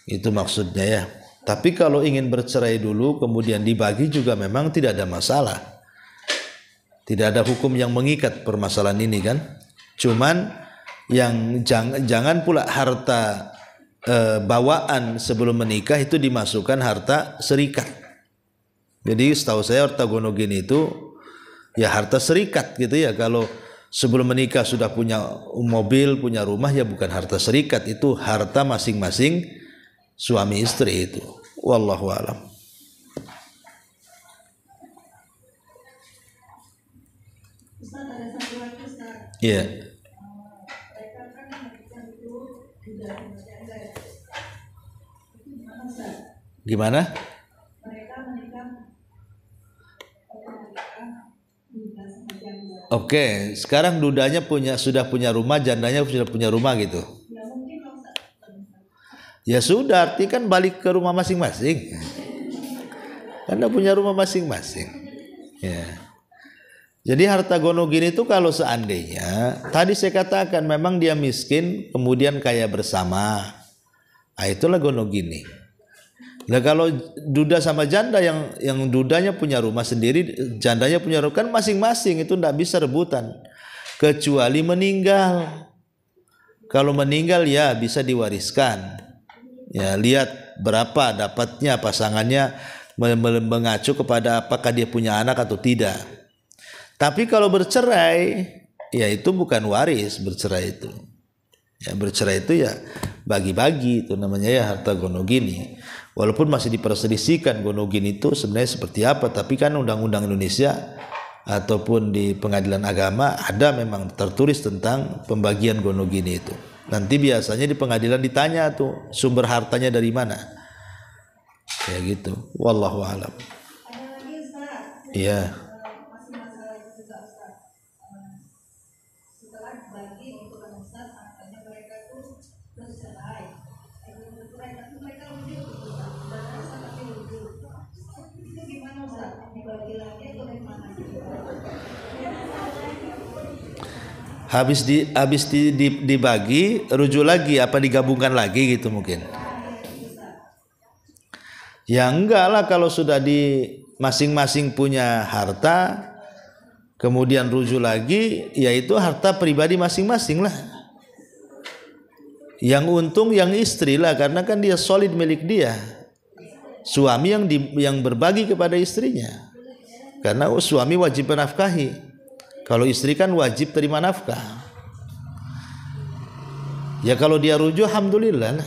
Itu maksudnya ya. Tapi kalau ingin bercerai dulu kemudian dibagi juga memang tidak ada masalah. Tidak ada hukum yang mengikat permasalahan ini kan. Cuman yang jangan pula harta bawaan sebelum menikah itu dimasukkan harta serikat. Jadi setahu saya harta gonogini itu ya harta serikat gitu ya. Kalau sebelum menikah sudah punya mobil, punya rumah, ya bukan harta serikat, itu harta masing-masing suami istri itu. Wallahu a'lam. Ustaz, ada satu lagi Ustaz. Iya. Mereka kan menikah itu tidak berjanda ya. Itu gimana Ustaz? Gimana? Mereka menikah duda sama janda. Oke, sekarang dudanya sudah punya rumah, jandanya sudah punya rumah gitu. Ya mungkin kalau Ustaz. Ya sudah, arti kan balik ke rumah masing-masing. Karena punya rumah masing-masing. Ya. Jadi harta gonogini itu kalau seandainya tadi saya katakan memang dia miskin kemudian kaya bersama, nah, itulah gonogini. Nah kalau duda sama janda yang dudanya punya rumah sendiri, jandanya punya rumah, kan masing-masing itu tidak bisa rebutan kecuali meninggal. Kalau meninggal ya bisa diwariskan. Ya lihat berapa dapatnya pasangannya, mengacu kepada apakah dia punya anak atau tidak. Tapi kalau bercerai, ya itu bukan waris bercerai itu. Ya bercerai itu ya bagi-bagi, itu namanya ya harta gonogini. Walaupun masih diperselisihkan gonogini itu sebenarnya seperti apa, tapi kan undang-undang Indonesia ataupun di pengadilan agama ada memang tertulis tentang pembagian gonogini itu. Nanti biasanya di pengadilan ditanya tuh sumber hartanya dari mana. Ya gitu. Wallahu a'lam. Ada lagi Ustaz. Iya. Masih masalah itu juga Ustaz. Setelah dibagi itu kan Ustaz, artinya mereka tuh bercerai. Tapi mereka rujuk gitu Ustaz. Sudah rasa tapi rujuk. Itu gimana Ustaz? Dibagi lagi atau bagaimana? Habis dibagi, rujuk lagi apa digabungkan lagi gitu mungkin. Ya enggak lah, kalau sudah di masing-masing punya harta, kemudian rujuk lagi, yaitu harta pribadi masing-masing lah. Yang untung yang istri lah, karena kan dia solid milik dia. Suami yang berbagi kepada istrinya, karena suami wajib menafkahi. Kalau istri kan wajib terima nafkah. Ya kalau dia rujuk, alhamdulillah.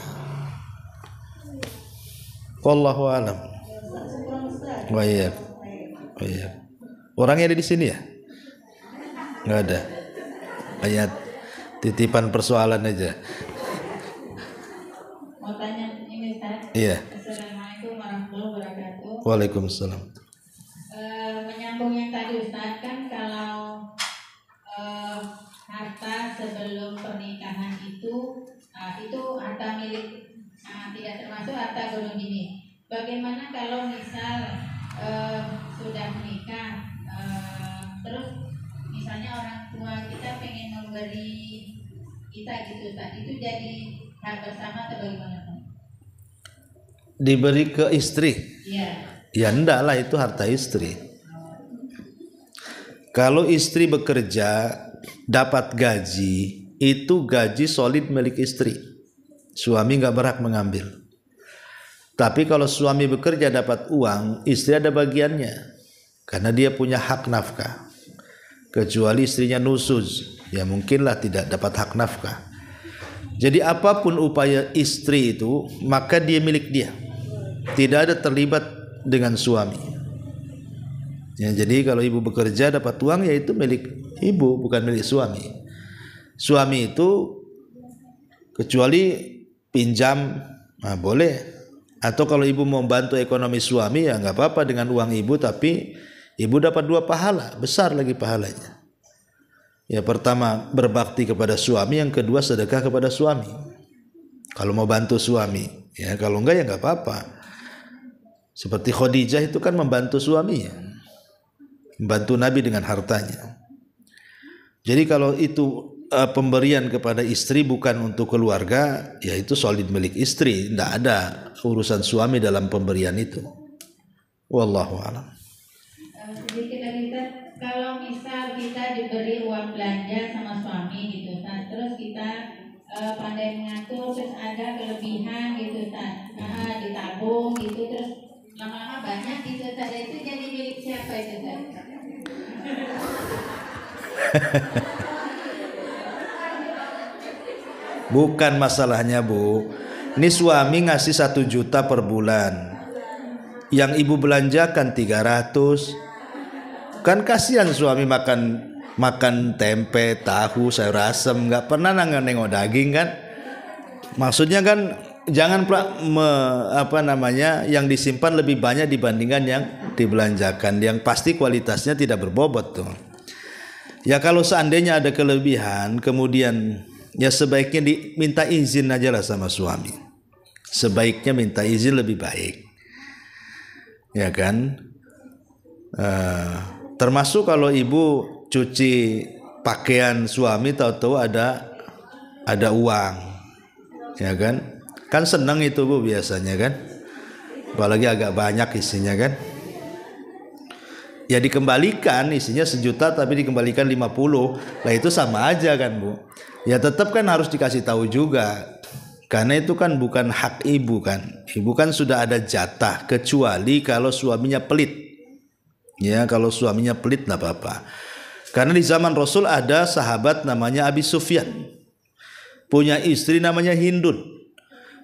Wallahu a'lam. Wa iya. Orangnya ada di sini ya? Enggak ada. Ayat titipan persoalan aja. Mau tanya ini Ustaz. Iya. Assalamualaikum warahmatullahi wabarakatuh. Waalaikumsalam. Menyambung yang tadi Ustaz, kan kalau harta sebelum pernikahan itu harta milik, tidak termasuk harta gunung ini. Bagaimana kalau misal sudah menikah, terus misalnya orang tua kita pengen memberi kita gitu Ustaz, itu jadi hak bersama atau bagaimana? Diberi ke istri? Iya. Ya enggak lah, itu harta istri. Kalau istri bekerja dapat gaji, itu gaji solid milik istri. Suami nggak berhak mengambil. Tapi kalau suami bekerja dapat uang, istri ada bagiannya, karena dia punya hak nafkah. Kecuali istrinya nusuz, ya mungkinlah tidak dapat hak nafkah. Jadi apapun upaya istri itu, maka dia milik dia. Tidak ada terlibat dengan suami. Ya, jadi kalau ibu bekerja dapat uang, ya itu milik ibu, bukan milik suami. Suami itu kecuali pinjam, nah boleh. Atau kalau ibu mau bantu ekonomi suami, ya nggak apa-apa dengan uang ibu, tapi ibu dapat 2 pahala, besar lagi pahalanya. Ya pertama berbakti kepada suami, yang kedua sedekah kepada suami. Kalau mau bantu suami, ya kalau enggak ya nggak apa-apa. Seperti Khadijah itu kan membantu suaminya, membantu Nabi dengan hartanya. Jadi kalau itu pemberian kepada istri bukan untuk keluarga, ya itu solid milik istri, tidak ada urusan suami dalam pemberian itu. Wallahu a'lam. Sedikit lagi Ustaz, kalau misal kita diberi uang belanja sama suami gitu Ustaz, terus kita pandai mengatur, terus ada kelebihan gitu Ustaz, ditabung gitu, terus lama-lama banyak gitu Ustaz, itu jadi milik siapa itu Ustaz? Bukan masalahnya Bu, ini suami ngasih 1 juta per bulan, yang ibu belanjakan 300. Kan kasihan suami makan tempe, tahu, sayur asem, nggak pernah nengok daging kan. Maksudnya kan jangan yang disimpan lebih banyak dibandingkan yang dibelanjakan, yang pasti kualitasnya tidak berbobot tuh. Ya kalau seandainya ada kelebihan, kemudian ya sebaiknya diminta izin aja lah sama suami. Sebaiknya minta izin lebih baik, ya kan. Termasuk kalau ibu cuci pakaian suami, tahu-tahu ada uang, ya kan. Kan senang itu Bu biasanya kan, apalagi agak banyak isinya kan. Ya dikembalikan, isinya 1 juta tapi dikembalikan 50, lah itu sama aja kan Bu. Ya tetap kan harus dikasih tahu juga, karena itu kan bukan hak ibu kan. Ibu kan sudah ada jatah, kecuali kalau suaminya pelit. Ya kalau suaminya pelit nggak apa-apa. Karena di zaman Rasul ada sahabat namanya Abi Sufyan, punya istri namanya Hindun.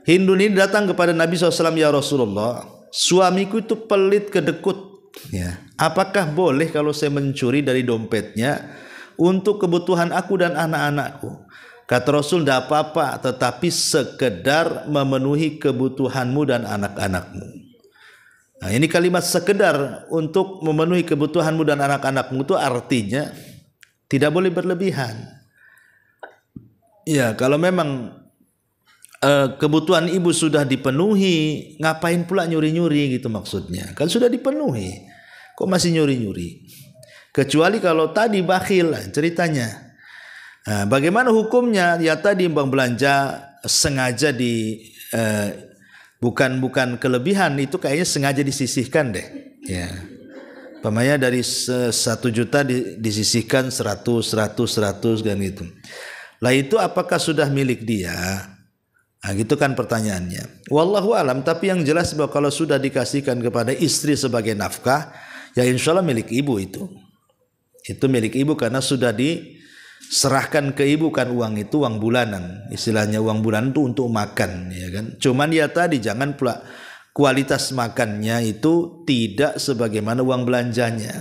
Hindun ini datang kepada Nabi SAW, ya Rasulullah, suamiku itu pelit kedekut. Ya, apakah boleh kalau saya mencuri dari dompetnya untuk kebutuhan aku dan anak-anakku? Kata Rasul, tidak apa-apa, tetapi sekedar memenuhi kebutuhanmu dan anak-anakmu. Nah, ini kalimat sekedar untuk memenuhi kebutuhanmu dan anak-anakmu itu artinya tidak boleh berlebihan. Ya, kalau memang kebutuhan ibu sudah dipenuhi, ngapain pula nyuri-nyuri gitu maksudnya. Kan sudah dipenuhi, kok masih nyuri-nyuri? Kecuali kalau tadi bakhil ceritanya. Nah, bagaimana hukumnya? Ya tadi bang belanja sengaja bukan kelebihan, itu kayaknya sengaja disisihkan deh. Ya. Pamanya dari 1 juta disisihkan 100 kan gitu. Lah itu apakah sudah milik dia? Nah, gitu kan pertanyaannya. Wallahu alam, tapi yang jelas bahwa kalau sudah dikasihkan kepada istri sebagai nafkah, ya insya Allah milik ibu itu. Itu milik ibu karena sudah diserahkan ke ibu kan, uang itu uang bulanan. Istilahnya uang bulanan itu untuk makan, ya kan. Cuman ya tadi jangan pula kualitas makannya itu tidak sebagaimana uang belanjanya.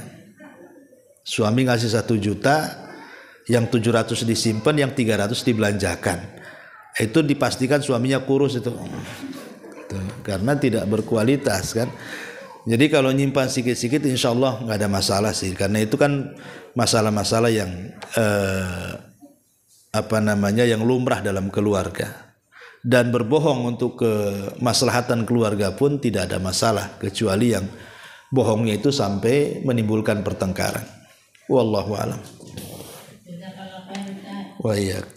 Suami ngasih 1 juta, yang 700 disimpan, yang 300 dibelanjakan. Itu dipastikan suaminya kurus itu. Karena tidak berkualitas kan. Jadi kalau nyimpan sikit-sikit insya Allah nggak ada masalah sih. Karena itu kan masalah-masalah yang yang lumrah dalam keluarga. Dan berbohong untuk kemaslahatan keluarga pun tidak ada masalah, kecuali yang bohongnya itu sampai menimbulkan pertengkaran. Wallahu a'lam. Wa iyyak.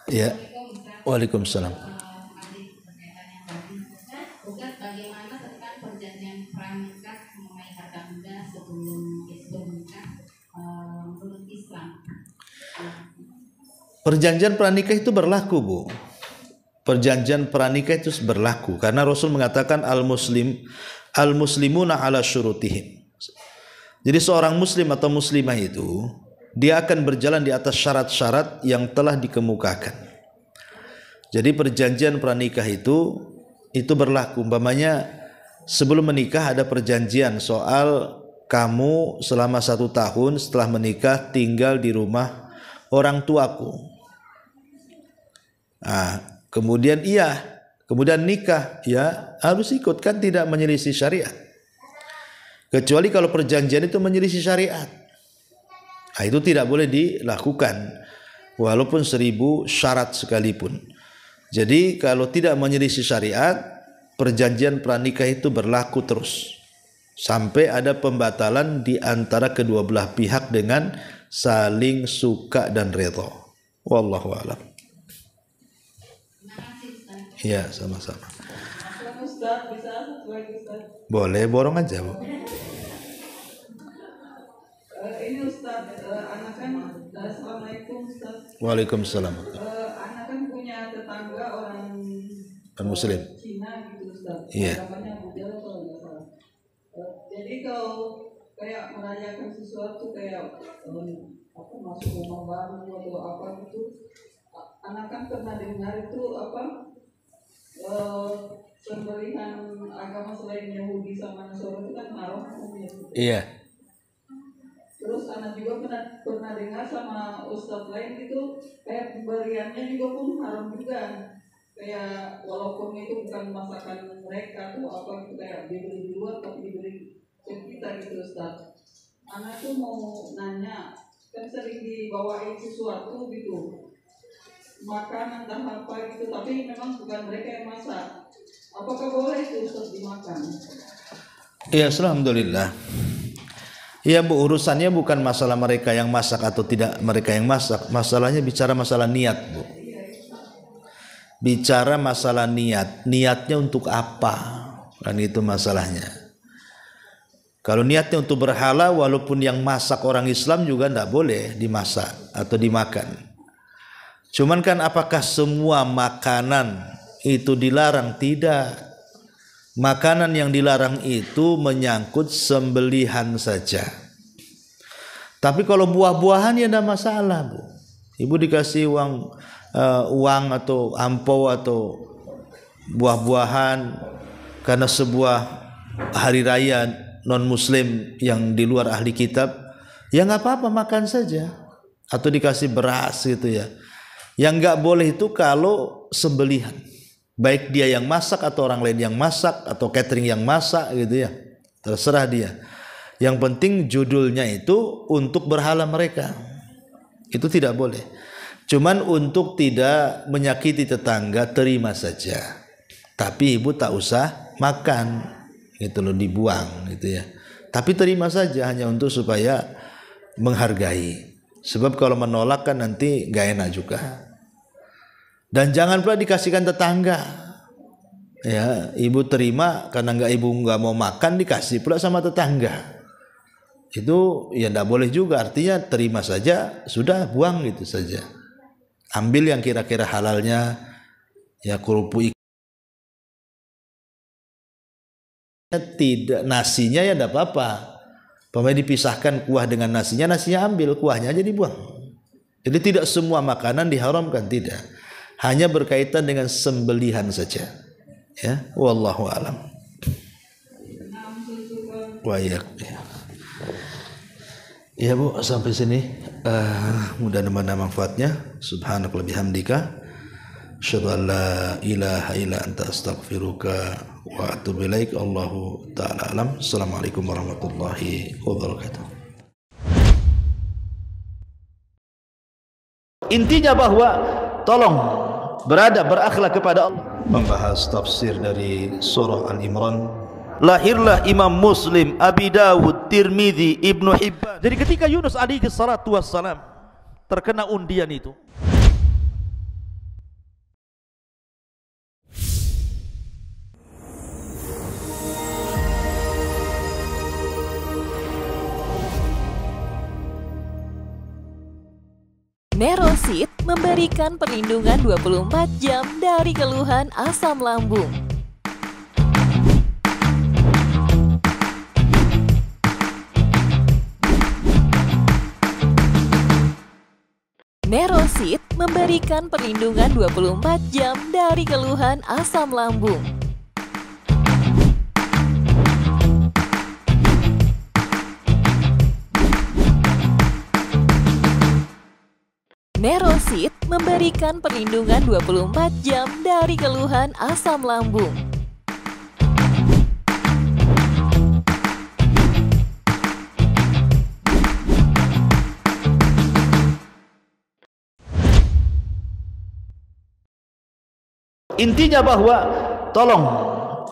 Ya. Waalaikumsalam. Bagaimana tentang perjanjian pranikah mengenai harta benda sebelum nikah menurut Islam? Perjanjian pranikah itu berlaku, Bu. Perjanjian pranikah itu berlaku karena Rasul mengatakan al-muslimuna ala syurutihim. Jadi seorang muslim atau muslimah itu dia akan berjalan di atas syarat-syarat yang telah dikemukakan. Jadi perjanjian pranikah itu berlaku. Umpamanya sebelum menikah ada perjanjian soal kamu selama 1 tahun setelah menikah tinggal di rumah orang tuaku. Kemudian nikah, ya harus ikut, kan tidak menyelisih syariat. Kecuali kalau perjanjian itu menyelisih syariat, itu tidak boleh dilakukan walaupun 1000 syarat sekalipun. Jadi kalau tidak menyelisih syariat, perjanjian pranikah itu berlaku terus sampai ada pembatalan di antara kedua belah pihak dengan saling suka dan redha. Wallahu a'lam. Iya, sama-sama. Ustaz, bisa satu lagi Ustaz? Boleh, borong aja, Bu. Ini Ustaz, anak kan, Assalamualaikum Ustaz. Waalaikumsalam. Anak kan punya tetangga orang Muslim Cina gitu Ustaz. Iya. Namanya Abu Jalal kalau nggak salah. Jadi kalau kayak merayakan sesuatu kayak masuk rumah baru atau apa gitu, anak kan pernah dengar itu sembelihan agama selain Yahudi sama Nasrani itu kan haram hukumnya. Iya. Terus anak juga pernah dengar sama ustadz lain gitu kayak pemberiannya juga pun haram juga. Kayak walaupun itu bukan masakan mereka tuh apa gitu, kayak dibeli di luar tapi dibeli ke kita gitu Ustaz. Anak tuh mau nanya, kan sering dibawain sesuatu gitu, makanan entah apa gitu, tapi memang bukan mereka yang masak. Apakah boleh itu Ustaz dimakan? Iya, alhamdulillah. Ya, Bu, urusannya bukan masalah mereka yang masak atau tidak mereka yang masak. Masalahnya bicara masalah niat, Bu. Bicara masalah niatnya untuk apa? Kan itu masalahnya. Kalau niatnya untuk berhala, walaupun yang masak orang Islam juga tidak boleh dimasak atau dimakan. Cuman kan apakah semua makanan itu dilarang? Tidak. Makanan yang dilarang itu menyangkut sembelihan saja. Tapi kalau buah-buahan ya tidak masalah, Bu. Ibu dikasih uang atau ampau atau buah-buahan karena sebuah hari raya non-muslim yang di luar ahli kitab, ya nggak apa-apa, makan saja. Atau dikasih beras gitu ya. Yang nggak boleh itu kalau sembelihan, baik dia yang masak atau orang lain yang masak atau catering yang masak gitu ya, terserah dia. Yang penting judulnya itu untuk berhala mereka, itu tidak boleh. Cuman untuk tidak menyakiti tetangga terima saja, tapi ibu tak usah makan gitu loh, dibuang gitu ya. Tapi terima saja hanya untuk supaya menghargai. Sebab kalau menolak kan nanti gak enak juga. Dan jangan pula dikasihkan tetangga. Ya, ibu terima karena ibu nggak mau makan, dikasih pula sama tetangga. Itu ya tidak boleh juga. Artinya terima saja, sudah buang gitu saja. Ambil yang kira-kira halalnya, ya kerupuk ikan. Tidak, nasinya ya tidak apa-apa. Pemain dipisahkan kuah dengan nasinya ambil, kuahnya aja dibuang. Jadi tidak semua makanan diharamkan, tidak. Hanya berkaitan dengan sembelihan saja. Ya, wallahu a'lam. Wa iyyak. Ya Bu, sampai sini. Mudah-mudahan manfaatnya. Subhanakallahumma bihamdika, asyhadu an la ilaha illa anta astaghfiruka wa atubu ilaik. Allahu ta'ala alam. Assalamualaikum warahmatullahi wabarakatuh. Intinya bahwa tolong berakhlak kepada Allah. Membahas tafsir dari surah Al-Imran. Lahirlah Imam Muslim, Abi Dawud, Tirmidzi, Ibnu Hibban. Jadi ketika Yunus alaihi salatu wassalam terkena undian itu, Nerosit memberikan perlindungan 24 jam dari keluhan asam lambung. Nerosit memberikan perlindungan 24 jam dari keluhan asam lambung. Nerosit memberikan perlindungan 24 jam dari keluhan asam lambung. intinya bahwa tolong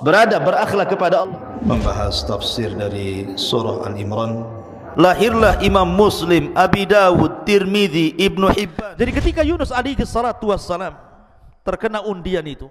berakhlak kepada Allah. Membahas tafsir dari surah Al-Imran. Lahirlah Imam Muslim, Abi Dawud, Tirmidzi, Ibnu Hibban. Jadi ketika Yunus alaihi salatu wassalam terkena undian itu,